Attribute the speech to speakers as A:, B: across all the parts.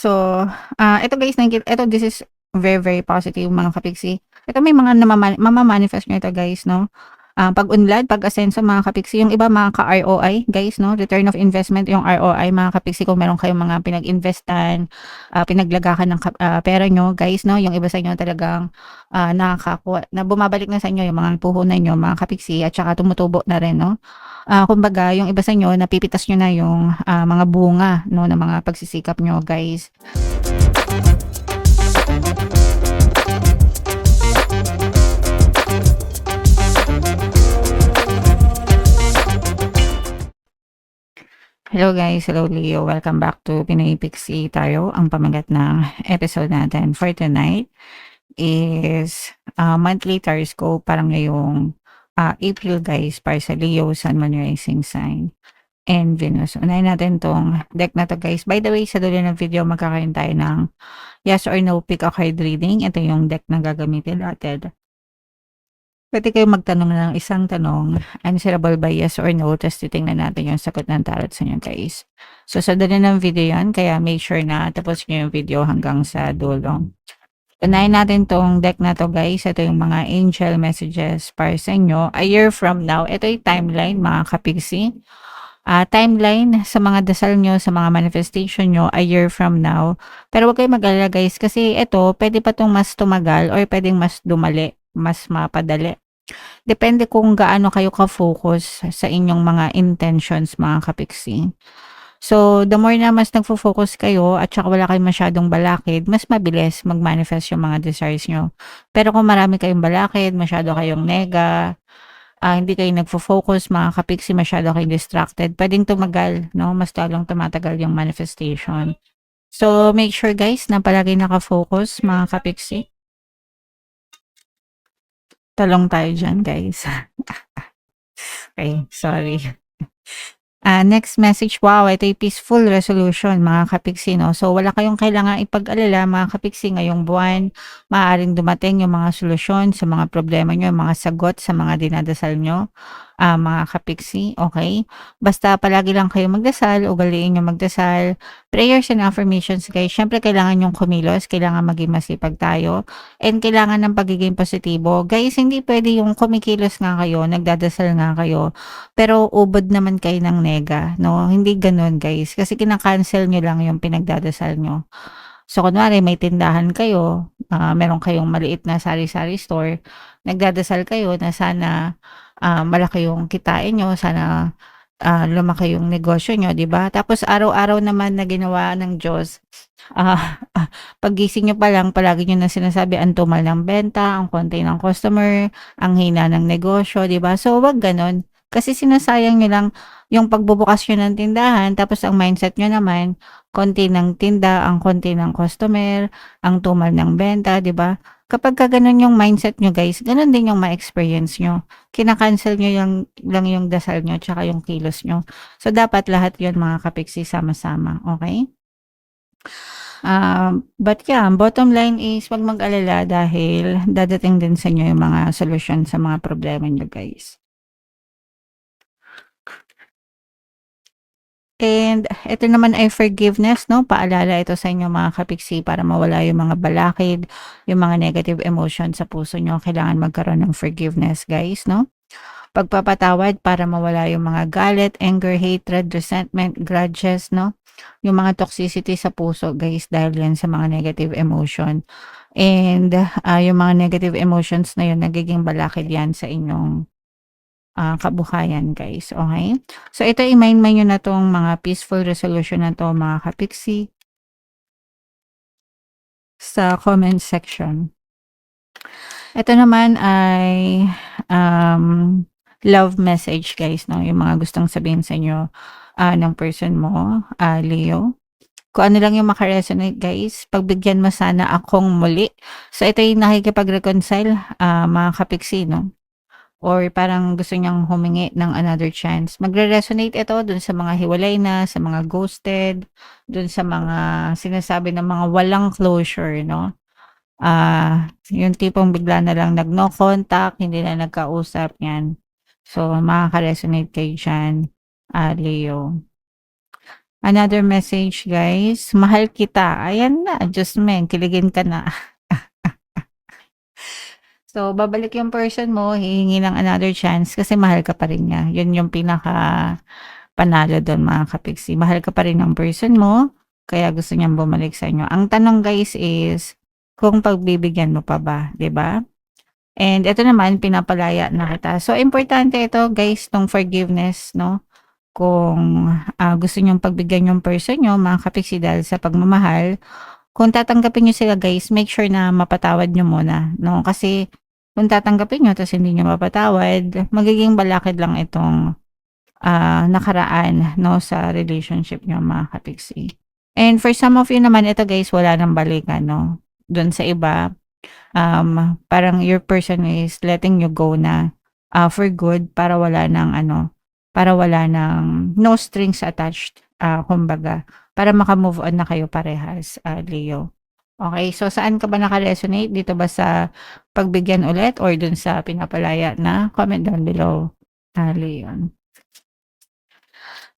A: So, ito guys, ito this is very, very positive mga kapiksi. Ito may mga mama-manifest nyo ito guys, no? Pag-unlad, pag-asenso mga kapiksi, yung iba mga ka-ROI guys, no? Return of investment, yung ROI mga kapiksi, kung meron kayong mga pinag-investan, pinaglagakan ng pera nyo guys, no? Yung iba sa inyo talagang nakakakuha, na bumabalik na sa inyo yung mga puhunan nyo mga kapiksi, at saka tumutubo na rin, no? Kumbaga, yung iba sa inyo, napipitas nyo na yung mga bunga, no, ng mga pagsisikap nyo guys. Hello guys, hello Leo. Welcome back to Pinoy Pixie tayo. Ang pamagat ng episode natin for tonight is monthly horoscope parang ngayong April guys para sa Leo, Sun, Moon, Rising Sign, and Venus. Unahin natin tong deck na to guys. By the way, sa dulo ng video magkakaroon tayo ng yes or no pick a card reading. Ito yung deck na gagamitin natin. Pwede kayong magtanong ng isang tanong, answerable by yes or no, tapos titingnan natin yung sagot ng tarot sa inyo guys. So sa dulo ng video yan, kaya make sure na tapos nyo yung video hanggang sa dulo. Unahin natin tong deck na to guys. Ito yung mga angel messages para sa inyo. A year from now, ito yung timeline mga kapiksi. Timeline sa mga dasal nyo, sa mga manifestation nyo, a year from now. Pero huwag kayong mag-alala guys, kasi ito, pwede pa itong mas tumagal or pwedeng mas dumali, mas mapadali. Depende kung gaano kayo ka-focus sa inyong mga intentions mga kapiksi. So, the more na mas nagfo-focus kayo at saka wala kayong masyadong balakid, mas mabilis mag-manifest yung mga desires nyo. Pero kung marami kayong balakid, masyado kayong nega, hindi kayo nagfo-focus, mga kapiksi, masyado kayong distracted, pwedeng tumagal, no? Mas lalong tumatagal yung manifestation. So, make sure guys na palagi naka-focus, mga kapiksi. Talong tayo dyan, guys. Okay, sorry. Next message, wow, ito yung peaceful resolution mga kapiksi, no? So, wala kayong kailangan ipag-alala mga kapiksi ngayong buwan. Maaaring dumating yung mga solusyon sa mga problema nyo, mga sagot sa mga dinadasal nyo, mga kapiksi, okay? Basta palagi lang kayo magdasal, ugaliin nyo magdasal. Prayers and affirmations, guys. Syempre, kailangan yung kumilos, kailangan maging masipag tayo, and kailangan ng pagiging positibo. Guys, hindi pwede yung kumikilos nga kayo, nagdadasal nga kayo, pero ubod naman kayo ng nega, no? Hindi ganoon guys. Kasi kina-cancel nyo lang yung pinagdadasal nyo. So, kunwari, may tindahan kayo, meron kayong maliit na sari-sari store, nagdadasal kayo na sana malaki yung kitain nyo, sana lumaki yung negosyo nyo, di ba? Tapos, araw-araw naman na ginawa ng Diyos, paggising nyo pa lang, palagi nyo na sinasabi, ang tumal ng benta, ang konti ng customer, ang hina ng negosyo, di ba? So, wag ganon. Kasi sinasayang nyo lang yung pagbubukas nyo ng tindahan, tapos ang mindset nyo naman, konti ng tinda, ang konti ng customer, ang tumal ng benta, di ba? Kapag ka ganun yung mindset nyo guys, ganun din yung ma-experience nyo. Kina-cancel nyo lang yung dasal nyo, tsaka yung kilos nyo. So, dapat lahat yun mga kapiksi sama-sama, okay? But yeah, bottom line is wag mag-alala dahil dadating din sa inyo yung mga solusyon sa mga problema nyo guys. And ito naman ay forgiveness, no? Paalala ito sa inyo mga kapiksi para mawala yung mga balakid, yung mga negative emotions sa puso nyo. Kailangan magkaroon ng forgiveness, guys, no? Pagpapatawad para mawala yung mga galit, anger, hatred, resentment, grudges, no? Yung mga toxicity sa puso, guys, dahil yan sa mga negative emotion. And yung mga negative emotions na yun, nagiging balakid yan sa inyong kabuhayan guys, okay? So ito i-mind nyo na tong mga peaceful resolution na to mga kapiksi sa comment section. Ito naman ay love message guys, no? Yung mga gustong sabihin sa inyo ng person mo, Leo. Kung ano lang yung makaresonate guys, pagbigyan mo sana akong muli. So ito yung nakikipag-reconcile mga kapiksi, no? Or parang gusto niyang humingi ng another chance. Magre-resonate ito dun sa mga hiwalay na, sa mga ghosted, dun sa mga sinasabi ng mga walang closure, no? Yung tipong bigla na lang nag-no contact, hindi na nagkausap, yan. So, makaka-resonate kayo dyan, Leo. Another message guys, mahal kita. Ayan na, adjustment, kiligin ka na. So, babalik yung person mo, hihingi ng another chance kasi mahal ka pa rin niya. Yun yung pinaka panalo doon mga kapiksi. Mahal ka pa rin ng person mo, kaya gusto niyang bumalik sa inyo. Ang tanong guys is, kung pagbibigyan mo pa ba, 'di ba? And ito naman, pinapalaya na kita. So, importante ito guys, tong forgiveness, no? Kung gusto niyong pagbigyan yung person niyo, mga kapiksi, dahil sa pagmamahal, kung tatanggapin niyo sila guys, make sure na mapatawad niyo muna, no? Kasi kung tatanggapin niyo tapos hindi niyo mapatawad, magiging balakid lang itong nakaraan, no, sa relationship niyo mga kapiksi. And for some of you naman, ito guys, wala nang balikan, no? Doon sa iba, parang your person is letting you go na for good para wala ng para wala ng no strings attached, kumbaga, para maka-move on na kayo parehas, Leo. Okay, so saan ka ba naka-resonate? Dito ba sa pagbigyan ulit or dun sa pinapalaya na? Comment down below, Leon.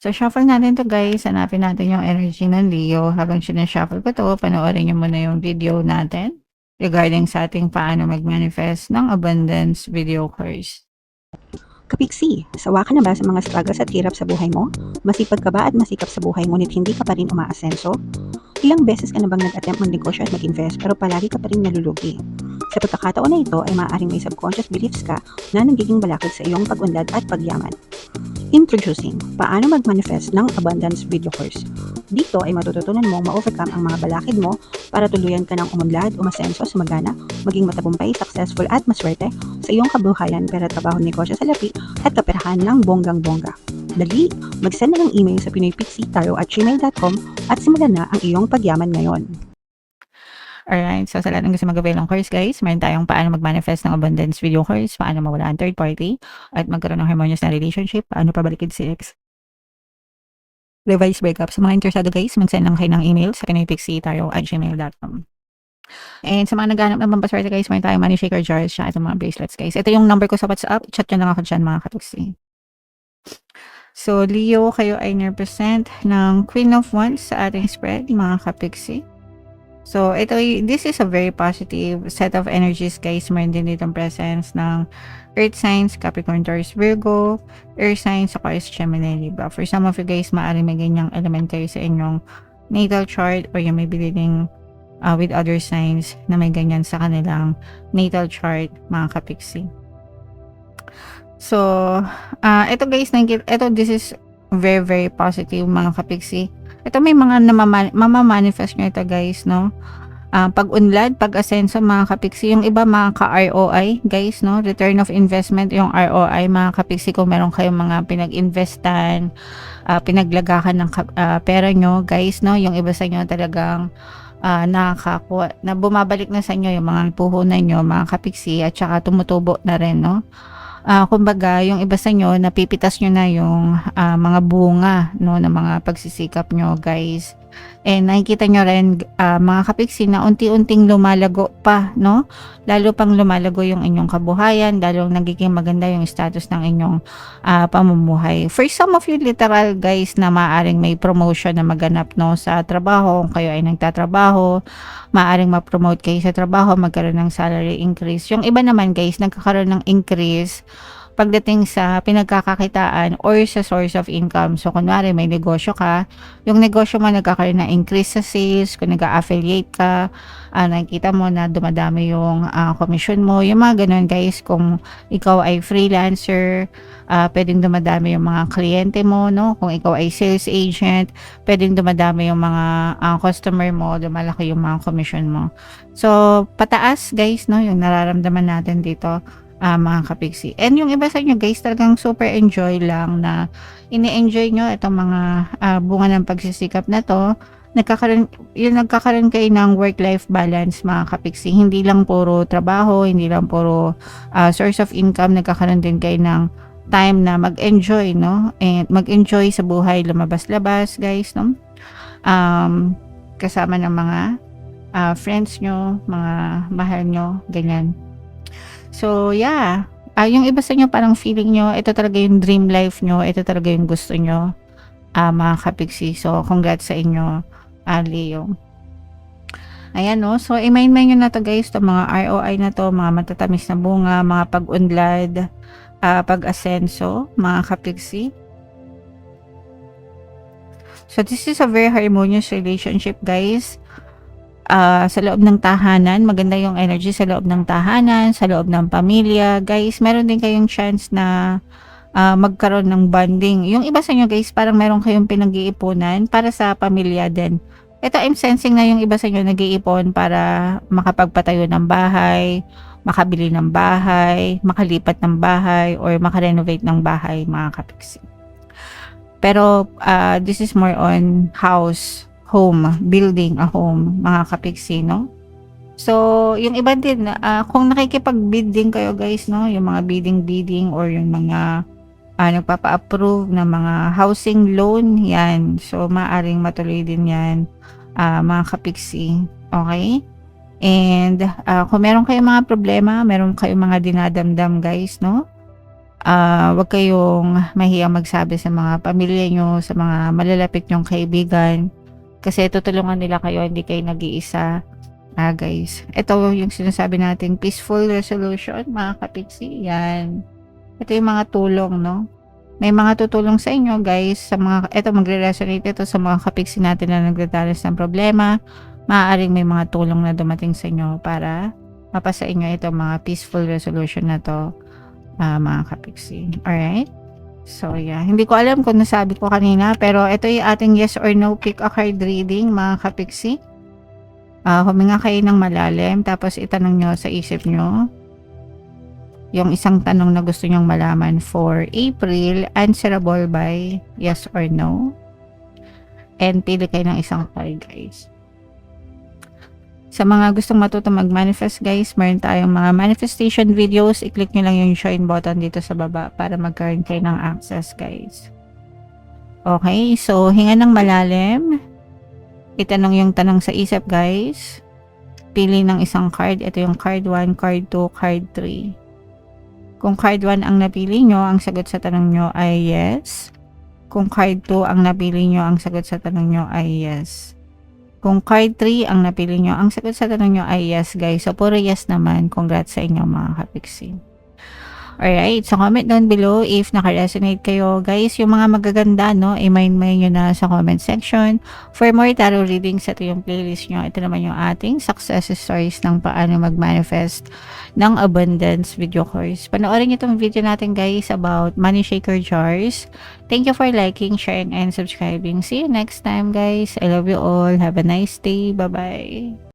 A: So, shuffle natin to guys. Hanapin natin yung energy ng Leo. Habang sinashuffle ko to, panoorin nyo muna yung video natin regarding sa ating paano mag-manifest ng abundance video course.
B: Kapiksi, sawa ka na ba sa mga struggles at hirap sa buhay mo? Masipag ka ba at masikap sa buhay ngunit hindi ka pa rin umaasenso? Ilang beses ka na bang nag-attempt magnegosyo at mag-invest pero palagi ka pa rin nalulugi? Sa pagkakataon na ito ay maaaring may subconscious beliefs ka na nagiging balakid sa iyong pag-unlad at pagyaman. Introducing, paano mag-manifest ng abundance video course. Dito ay matututunan mong ma-overcome ang mga balakid mo para tuluyan ka ng umunlad, umasenso, sumagana, maging matagumpay, successful at maswerte sa iyong kabuhayan, pera, trabaho, negosyo sa lapi at kaperahan ng bonggang-bongga. Dali, mag-send na ng email sa pinoypixitaro@gmail.com at simulan na ang iyong pagyaman ngayon.
A: Alright, so sa lahat ng gusto mag-avail ng course guys, meron tayong paano mag-manifest ng abundance video course, paano mawala ang third party, at magkaroon ng harmonious na relationship, paano pabalikin si ex, revise breakup. Sa mga interesado guys, mag-send lang kayo ng email sa pinoypixitaro@gmail.com. And sa mga naghahanap ng pampaswerte guys, meron tayong money shaker jars, siya itong mga bracelets guys. Ito yung number ko sa WhatsApp, chat nyo lang ako dyan mga kapiksi. So, Leo, kayo ay represent ng Queen of Wands sa ating spread, mga kapiksi. So, this is a very positive set of energies guys. Meron din ditong presence ng Earth signs, Capricorn, Taurus, Virgo, Air signs, Aquarius, Gemini, Libra. For some of you guys, maaaring may ganyang element kayo sa inyong natal chart or you may be living with other signs na may ganyan sa kanilang natal chart, mga kapiksi. So, ito guys, this is very, very positive, mga kapiksi. Ito may mga mamamanifest nyo ito guys, no? Pag-unlad, pag-asenso, mga kapiksi. Yung iba mga ka-ROI guys, no? Return of investment, yung ROI, mga kapiksi, kung meron kayong mga pinag-investan, pinaglagakan ng pera nyo guys, no? Yung iba sa inyo talagang nakakakuha, na bumabalik na sa inyo yung mga puhunan nyo, mga kapiksi, at saka tumutubo na rin, no? Kumbaga, yung iba sa inyo, napipitas nyo na yung mga bunga, no, ng mga pagsisikap nyo, guys. And nakikita nyo rin, mga kapiksi, na unti-unting lumalago pa, no? Lalo pang lumalago yung inyong kabuhayan, lalong nagiging maganda yung status ng inyong pamumuhay. For some of you, literal, guys, na maaaring may promotion na maganap, no, sa trabaho, kung kayo ay nagtatrabaho, maaaring ma-promote kayo sa trabaho, magkaroon ng salary increase. Yung iba naman guys, nagkakaroon ng increase pagdating sa pinagkakakitaan or sa source of income. So, kunwari may negosyo ka, yung negosyo mo nagkakaroon ng increase sa sales, kung nag-affiliate ka, nakikita mo na dumadami yung commission mo, yung mga ganun guys. Kung ikaw ay freelancer, pwedeng dumadami yung mga kliyente mo, no? Kung ikaw ay sales agent, pwedeng dumadami yung mga customer mo, dumalaki yung mga commission mo. So, pataas guys, no? Yung nararamdaman natin dito, mga kapiksi. And yung iba sa inyo guys, talagang super enjoy lang na ini-enjoy nyo itong mga bunga ng pagsisikap na to. Nagkakaroon kayo ng work-life balance, mga kapiksi. Hindi lang puro trabaho, hindi lang puro source of income. Nagkakaroon din kayo ng time na mag-enjoy, no? And mag-enjoy sa buhay, lumabas-labas guys, no? Kasama ng mga friends nyo, mga mahal nyo, ganyan. So, yeah. Yung iba sa inyo parang feeling nyo, ito talaga yung dream life nyo, ito talaga yung gusto nyo. mga kapiksi. So, congrats sa inyo, Leo. Ayan, no? So, i-main-main nyo na to guys, to mga ROI na to, mga matatamis na bunga, mga pag-unlad, pag-asenso, mga kapiksi. So, this is a very harmonious relationship, guys. Sa loob ng tahanan, maganda yung energy sa loob ng tahanan, sa loob ng pamilya. Guys, meron din kayong chance na magkaroon ng bonding. Yung iba sa inyo, guys, parang meron kayong pinag-iipunan para sa pamilya din. Ito, I'm sensing na yung iba sa inyo nag-iipon para makapagpatayo ng bahay, makabili ng bahay, makalipat ng bahay, or makarenovate ng bahay, mga kapiksi. Pero this is more on house, home, building a home, mga kapiksi, no? So, yung iba din, kung nakikipag-bid din kayo guys, no? Yung mga bidding or yung mga nagpapa-approve ng mga housing loan, yan. So, maaring matuloy din yan, mga kapiksi. Okay? And kung meron kayong mga problema, meron kayong mga dinadamdam guys, no? Wag kayong mahiyang magsabi sa mga pamilya nyo, sa mga malalapit nyong kaibigan. Kasi tutulungan nila kayo, hindi kayo nag-iisa. Guys, ito yung sinasabi nating peaceful resolution, mga kapiksi. Yan. Ito yung mga tulong, no? May mga tutulong sa inyo, guys. Ito, magre-resonate ito sa mga kapiksi natin na nagdadalas ng problema. Maaaring may mga tulong na dumating sa inyo para mapasa inyo ito, mga peaceful resolution na to, mga kapiksi. Alright? So, yeah. Hindi ko alam kung nasabi ko kanina, pero ito yung ating yes or no pick a card reading, mga kapiksi. Huminga kayo ng malalim, tapos itanong nyo sa isip nyo yung isang tanong na gusto nyong malaman for April, answerable by yes or no. And pili kayo ng isang card, guys. Sa mga gustong matuto mag-manifest, guys, meron tayong mga manifestation videos. I-click nyo lang yung join button dito sa baba para magkaroon kayo ng access, guys. Okay, so hinga ng malalim. Itanong yung tanong sa isip, guys. Pili ng isang card. Ito yung card 1, card 2, card 3. Kung card 1 ang napili nyo, ang sagot sa tanong nyo ay yes. Kung card 2 ang napili nyo, ang sagot sa tanong nyo ay yes. Kung card 3 ang napili nyo, ang sagot sa tanong nyo ay yes, guys. So, puro yes naman. Congrats sa inyo, mga kapiksi. Alright, so comment down below if naka-resonate kayo. Guys, yung mga magaganda, no, i-mind nyo na sa comment section. For more tarot readings, ito yung playlist nyo. Ito naman yung ating success stories ng paano mag-manifest ng abundance video course. Panoorin nyo itong video natin, guys, about money shaker jars. Thank you for liking, sharing, and subscribing. See you next time, guys. I love you all. Have a nice day. Bye-bye.